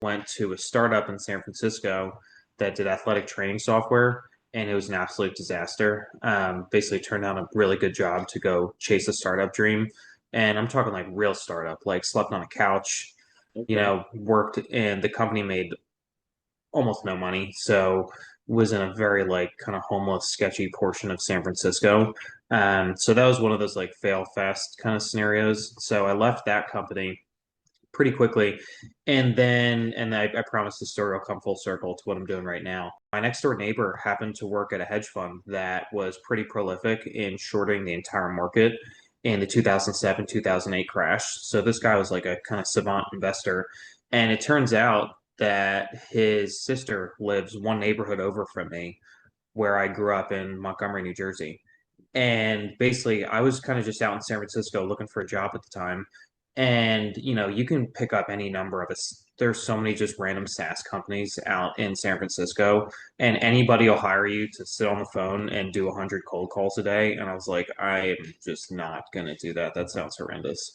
went to a startup in San Francisco that did athletic training software, and it was an absolute disaster. Basically, turned down a really good job to go chase a startup dream, and I'm talking like real startup, like slept on a couch, Okay. worked, and the company made almost no money, so was in a very like kind of homeless, sketchy portion of San Francisco. So that was one of those like fail fast kind of scenarios. So I left that company pretty quickly. And I promise the story will come full circle to what I'm doing right now. My next door neighbor happened to work at a hedge fund that was pretty prolific in shorting the entire market in the 2007, 2008 crash. So this guy was like a kind of savant investor. And it turns out that his sister lives one neighborhood over from me, where I grew up in Montgomery, New Jersey. And basically, I was kind of just out in San Francisco looking for a job at the time. And, you can pick up any number of us. There's so many just random SaaS companies out in San Francisco, and anybody will hire you to sit on the phone and do 100 cold calls a day. And I was like, I am just not going to do that. That sounds horrendous.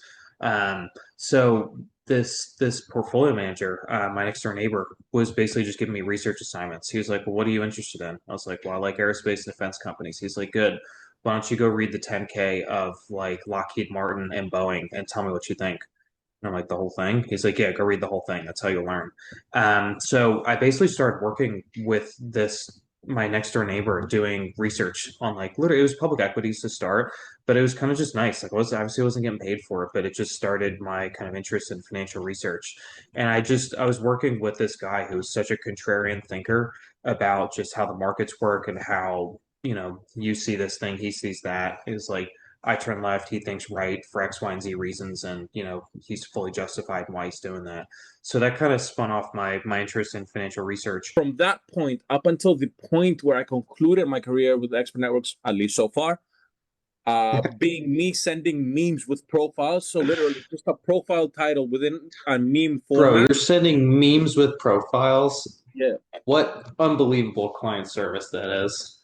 So this portfolio manager, my next door neighbor, was basically just giving me research assignments. He was like, "Well, what are you interested in?" I was like, "Well, I like aerospace and defense companies." He's like, "Good. Why don't you go read the 10K of like Lockheed Martin and Boeing and tell me what you think?" And I'm like, "The whole thing?" He's like, "Yeah, go read the whole thing. That's how you'll learn." So I basically started working with my next door neighbor, doing research on like literally it was public equities to start, but it was kind of just nice. Like I wasn't getting paid for it, but it just started my kind of interest in financial research. And I was working with this guy who was such a contrarian thinker about just how the markets work and how, you see this thing, he sees that. It was like I turn left, he thinks right for X, Y, and Z reasons, and he's fully justified in why he's doing that. So that kind of spun off my interest in financial research. From that point up until the point where I concluded my career with Expert Networks, at least so far, being me sending memes with profiles. So literally just a profile title within a meme Bro, format. you're sending memes with profiles. Yeah. What unbelievable client service that is.